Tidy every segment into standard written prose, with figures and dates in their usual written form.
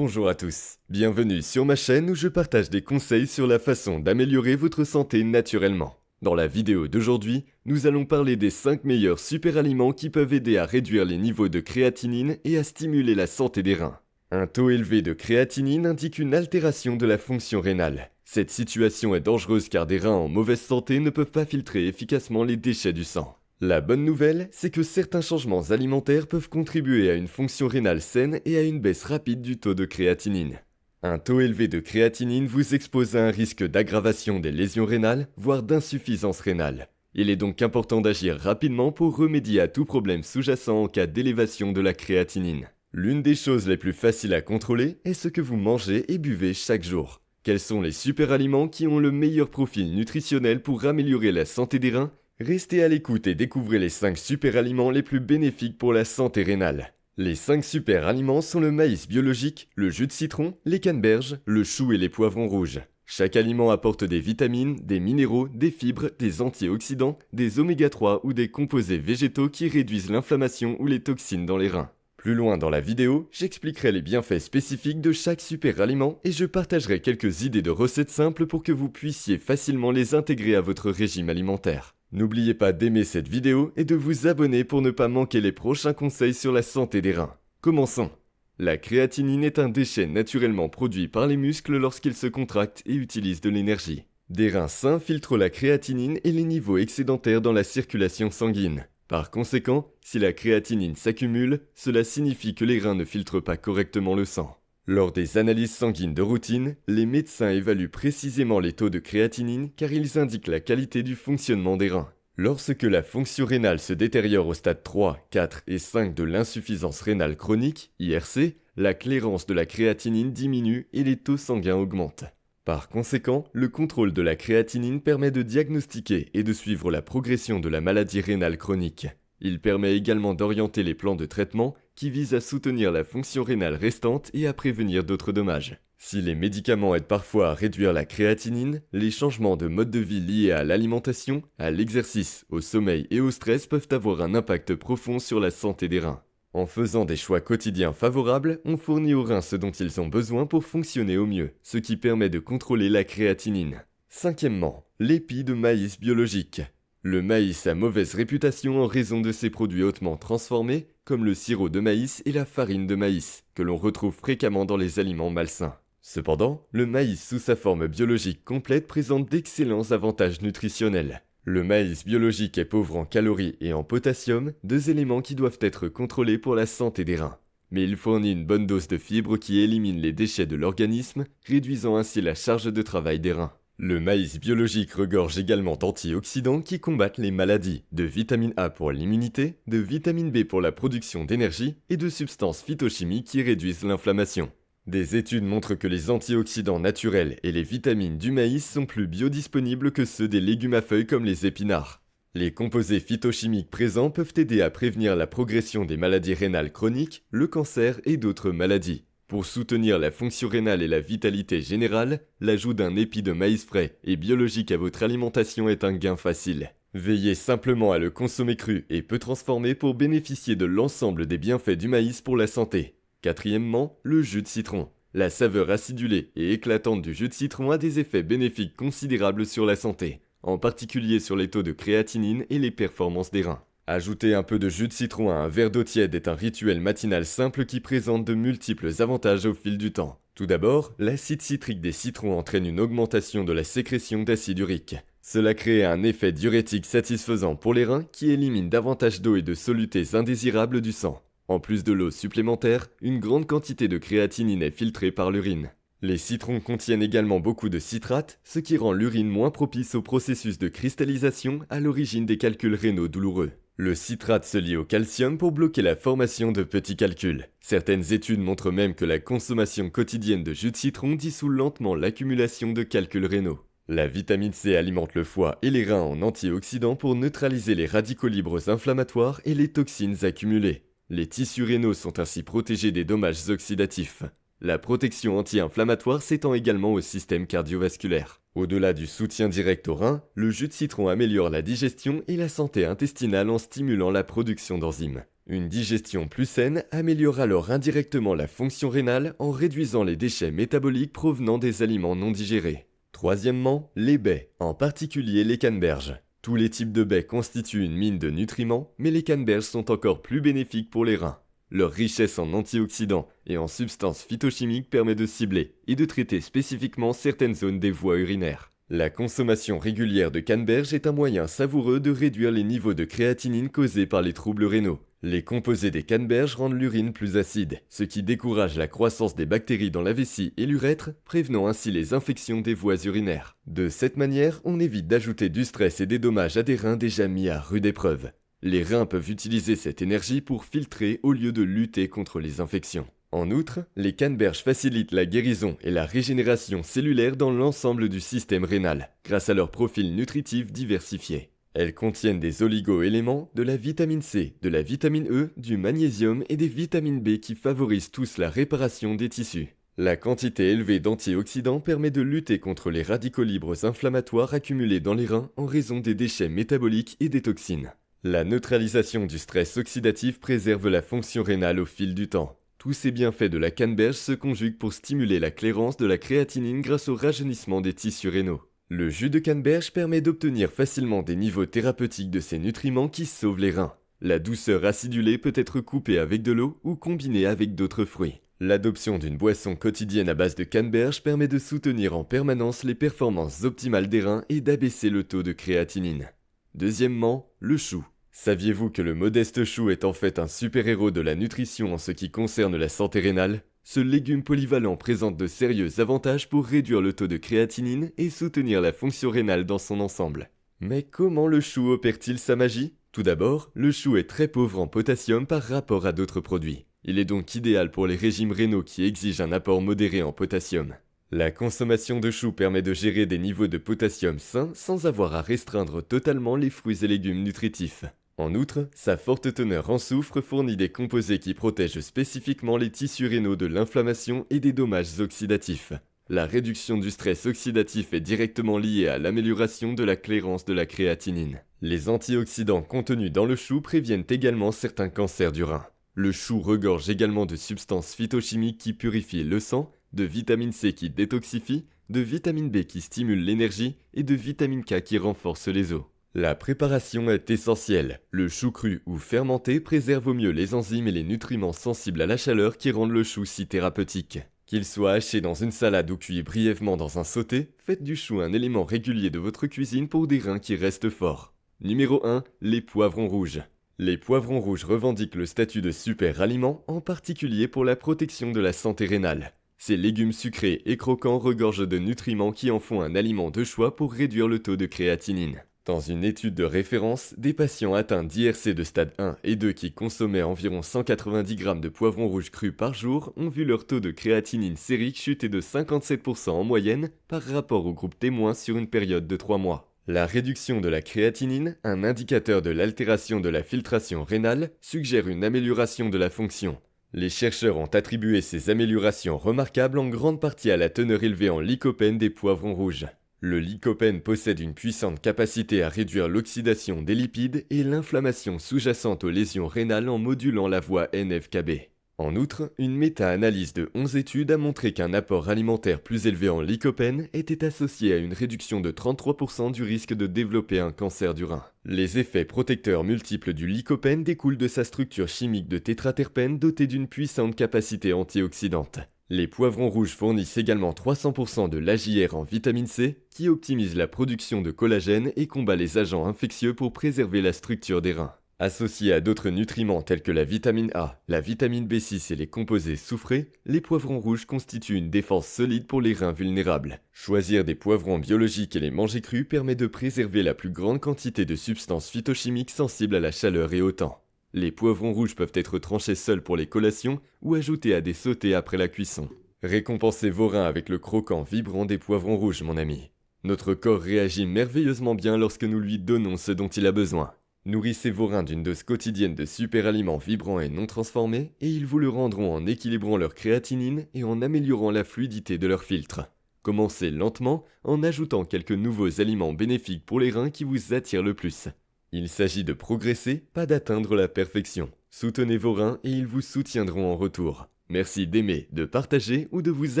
Bonjour à tous, bienvenue sur ma chaîne où je partage des conseils sur la façon d'améliorer votre santé naturellement. Dans la vidéo d'aujourd'hui, nous allons parler des 5 meilleurs super-aliments qui peuvent aider à réduire les niveaux de créatinine et à stimuler la santé des reins. Un taux élevé de créatinine indique une altération de la fonction rénale. Cette situation est dangereuse car des reins en mauvaise santé ne peuvent pas filtrer efficacement les déchets du sang. La bonne nouvelle, c'est que certains changements alimentaires peuvent contribuer à une fonction rénale saine et à une baisse rapide du taux de créatinine. Un taux élevé de créatinine vous expose à un risque d'aggravation des lésions rénales, voire d'insuffisance rénale. Il est donc important d'agir rapidement pour remédier à tout problème sous-jacent en cas d'élévation de la créatinine. L'une des choses les plus faciles à contrôler est ce que vous mangez et buvez chaque jour. Quels sont les super-aliments qui ont le meilleur profil nutritionnel pour améliorer la santé des reins ? Restez à l'écoute et découvrez les 5 super-aliments les plus bénéfiques pour la santé rénale. Les 5 super-aliments sont le maïs biologique, le jus de citron, les canneberges, le chou et les poivrons rouges. Chaque aliment apporte des vitamines, des minéraux, des fibres, des antioxydants, des oméga 3 ou des composés végétaux qui réduisent l'inflammation ou les toxines dans les reins. Plus loin dans la vidéo, j'expliquerai les bienfaits spécifiques de chaque super-aliment et je partagerai quelques idées de recettes simples pour que vous puissiez facilement les intégrer à votre régime alimentaire. N'oubliez pas d'aimer cette vidéo et de vous abonner pour ne pas manquer les prochains conseils sur la santé des reins. Commençons. La créatinine est un déchet naturellement produit par les muscles lorsqu'ils se contractent et utilisent de l'énergie. Des reins sains filtrent la créatinine et les niveaux excédentaires dans la circulation sanguine. Par conséquent, si la créatinine s'accumule, cela signifie que les reins ne filtrent pas correctement le sang. Lors des analyses sanguines de routine, les médecins évaluent précisément les taux de créatinine car ils indiquent la qualité du fonctionnement des reins. Lorsque la fonction rénale se détériore au stade 3, 4 et 5 de l'insuffisance rénale chronique, IRC, la clairance de la créatinine diminue et les taux sanguins augmentent. Par conséquent, le contrôle de la créatinine permet de diagnostiquer et de suivre la progression de la maladie rénale chronique. Il permet également d'orienter les plans de traitement qui visent à soutenir la fonction rénale restante et à prévenir d'autres dommages. Si les médicaments aident parfois à réduire la créatinine, les changements de mode de vie liés à l'alimentation, à l'exercice, au sommeil et au stress peuvent avoir un impact profond sur la santé des reins. En faisant des choix quotidiens favorables, on fournit aux reins ce dont ils ont besoin pour fonctionner au mieux, ce qui permet de contrôler la créatinine. Cinquièmement, l'épi de maïs biologique. Le maïs a mauvaise réputation en raison de ses produits hautement transformés, comme le sirop de maïs et la farine de maïs, que l'on retrouve fréquemment dans les aliments malsains. Cependant, le maïs sous sa forme biologique complète présente d'excellents avantages nutritionnels. Le maïs biologique est pauvre en calories et en potassium, 2 éléments qui doivent être contrôlés pour la santé des reins. Mais il fournit une bonne dose de fibres qui élimine les déchets de l'organisme, réduisant ainsi la charge de travail des reins. Le maïs biologique regorge également d'antioxydants qui combattent les maladies, de vitamine A pour l'immunité, de vitamine B pour la production d'énergie et de substances phytochimiques qui réduisent l'inflammation. Des études montrent que les antioxydants naturels et les vitamines du maïs sont plus biodisponibles que ceux des légumes à feuilles comme les épinards. Les composés phytochimiques présents peuvent aider à prévenir la progression des maladies rénales chroniques, le cancer et d'autres maladies. Pour soutenir la fonction rénale et la vitalité générale, l'ajout d'un épi de maïs frais et biologique à votre alimentation est un gain facile. Veillez simplement à le consommer cru et peu transformé pour bénéficier de l'ensemble des bienfaits du maïs pour la santé. Quatrièmement, le jus de citron. La saveur acidulée et éclatante du jus de citron a des effets bénéfiques considérables sur la santé, en particulier sur les taux de créatinine et les performances des reins. Ajouter un peu de jus de citron à un verre d'eau tiède est un rituel matinal simple qui présente de multiples avantages au fil du temps. Tout d'abord, l'acide citrique des citrons entraîne une augmentation de la sécrétion d'acide urique. Cela crée un effet diurétique satisfaisant pour les reins qui élimine davantage d'eau et de solutés indésirables du sang. En plus de l'eau supplémentaire, une grande quantité de créatinine est filtrée par l'urine. Les citrons contiennent également beaucoup de citrate, ce qui rend l'urine moins propice au processus de cristallisation à l'origine des calculs rénaux douloureux. Le citrate se lie au calcium pour bloquer la formation de petits calculs. Certaines études montrent même que la consommation quotidienne de jus de citron dissout lentement l'accumulation de calculs rénaux. La vitamine C alimente le foie et les reins en antioxydants pour neutraliser les radicaux libres inflammatoires et les toxines accumulées. Les tissus rénaux sont ainsi protégés des dommages oxydatifs. La protection anti-inflammatoire s'étend également au système cardiovasculaire. Au-delà du soutien direct aux reins, le jus de citron améliore la digestion et la santé intestinale en stimulant la production d'enzymes. Une digestion plus saine améliore alors indirectement la fonction rénale en réduisant les déchets métaboliques provenant des aliments non digérés. Troisièmement, les baies, en particulier les canneberges. Tous les types de baies constituent une mine de nutriments, mais les canneberges sont encore plus bénéfiques pour les reins. Leur richesse en antioxydants et en substances phytochimiques permet de cibler et de traiter spécifiquement certaines zones des voies urinaires. La consommation régulière de canneberge est un moyen savoureux de réduire les niveaux de créatinine causés par les troubles rénaux. Les composés des canneberges rendent l'urine plus acide, ce qui décourage la croissance des bactéries dans la vessie et l'urètre, prévenant ainsi les infections des voies urinaires. De cette manière, on évite d'ajouter du stress et des dommages à des reins déjà mis à rude épreuve. Les reins peuvent utiliser cette énergie pour filtrer au lieu de lutter contre les infections. En outre, les canneberges facilitent la guérison et la régénération cellulaire dans l'ensemble du système rénal, grâce à leur profil nutritif diversifié. Elles contiennent des oligo-éléments, de la vitamine C, de la vitamine E, du magnésium et des vitamines B qui favorisent tous la réparation des tissus. La quantité élevée d'antioxydants permet de lutter contre les radicaux libres inflammatoires accumulés dans les reins en raison des déchets métaboliques et des toxines. La neutralisation du stress oxydatif préserve la fonction rénale au fil du temps. Tous ces bienfaits de la canneberge se conjuguent pour stimuler la clairance de la créatinine grâce au rajeunissement des tissus rénaux. Le jus de canneberge permet d'obtenir facilement des niveaux thérapeutiques de ces nutriments qui sauvent les reins. La douceur acidulée peut être coupée avec de l'eau ou combinée avec d'autres fruits. L'adoption d'une boisson quotidienne à base de canneberge permet de soutenir en permanence les performances optimales des reins et d'abaisser le taux de créatinine. Deuxièmement, le chou. Saviez-vous que le modeste chou est en fait un super-héros de la nutrition en ce qui concerne la santé rénale ? Ce légume polyvalent présente de sérieux avantages pour réduire le taux de créatinine et soutenir la fonction rénale dans son ensemble. Mais comment le chou opère-t-il sa magie ? Tout d'abord, le chou est très pauvre en potassium par rapport à d'autres produits. Il est donc idéal pour les régimes rénaux qui exigent un apport modéré en potassium. La consommation de choux permet de gérer des niveaux de potassium sains sans avoir à restreindre totalement les fruits et légumes nutritifs. En outre, sa forte teneur en soufre fournit des composés qui protègent spécifiquement les tissus rénaux de l'inflammation et des dommages oxydatifs. La réduction du stress oxydatif est directement liée à l'amélioration de la clairance de la créatinine. Les antioxydants contenus dans le chou préviennent également certains cancers du rein. Le chou regorge également de substances phytochimiques qui purifient le sang, de vitamine C qui détoxifie, de vitamine B qui stimule l'énergie et de vitamine K qui renforce les os. La préparation est essentielle. Le chou cru ou fermenté préserve au mieux les enzymes et les nutriments sensibles à la chaleur qui rendent le chou si thérapeutique. Qu'il soit haché dans une salade ou cuit brièvement dans un sauté, faites du chou un élément régulier de votre cuisine pour des reins qui restent forts. Numéro 1. Les poivrons rouges. Les poivrons rouges revendiquent le statut de super aliment, en particulier pour la protection de la santé rénale. Ces légumes sucrés et croquants regorgent de nutriments qui en font un aliment de choix pour réduire le taux de créatinine. Dans une étude de référence, des patients atteints d'IRC de stade 1 et 2 qui consommaient environ 190 g de poivrons rouges crus par jour ont vu leur taux de créatinine sérique chuter de 57% en moyenne par rapport au groupe témoin sur une période de 3 mois. La réduction de la créatinine, un indicateur de l'altération de la filtration rénale, suggère une amélioration de la fonction. Les chercheurs ont attribué ces améliorations remarquables en grande partie à la teneur élevée en lycopène des poivrons rouges. Le lycopène possède une puissante capacité à réduire l'oxydation des lipides et l'inflammation sous-jacente aux lésions rénales en modulant la voie NF-kB. En outre, une méta-analyse de 11 études a montré qu'un apport alimentaire plus élevé en lycopène était associé à une réduction de 33% du risque de développer un cancer du rein. Les effets protecteurs multiples du lycopène découlent de sa structure chimique de tétraterpène dotée d'une puissante capacité antioxydante. Les poivrons rouges fournissent également 300% de l'AJR en vitamine C, qui optimise la production de collagène et combat les agents infectieux pour préserver la structure des reins. Associés à d'autres nutriments tels que la vitamine A, la vitamine B6 et les composés soufrés, les poivrons rouges constituent une défense solide pour les reins vulnérables. Choisir des poivrons biologiques et les manger crus permet de préserver la plus grande quantité de substances phytochimiques sensibles à la chaleur et au temps. Les poivrons rouges peuvent être tranchés seuls pour les collations ou ajoutés à des sautés après la cuisson. Récompensez vos reins avec le croquant vibrant des poivrons rouges, mon ami. Notre corps réagit merveilleusement bien lorsque nous lui donnons ce dont il a besoin. Nourrissez vos reins d'une dose quotidienne de super aliments vibrants et non transformés et ils vous le rendront en équilibrant leur créatinine et en améliorant la fluidité de leur filtre. Commencez lentement en ajoutant quelques nouveaux aliments bénéfiques pour les reins qui vous attirent le plus. Il s'agit de progresser, pas d'atteindre la perfection. Soutenez vos reins et ils vous soutiendront en retour. Merci d'aimer, de partager ou de vous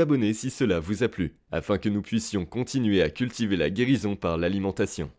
abonner si cela vous a plu, afin que nous puissions continuer à cultiver la guérison par l'alimentation.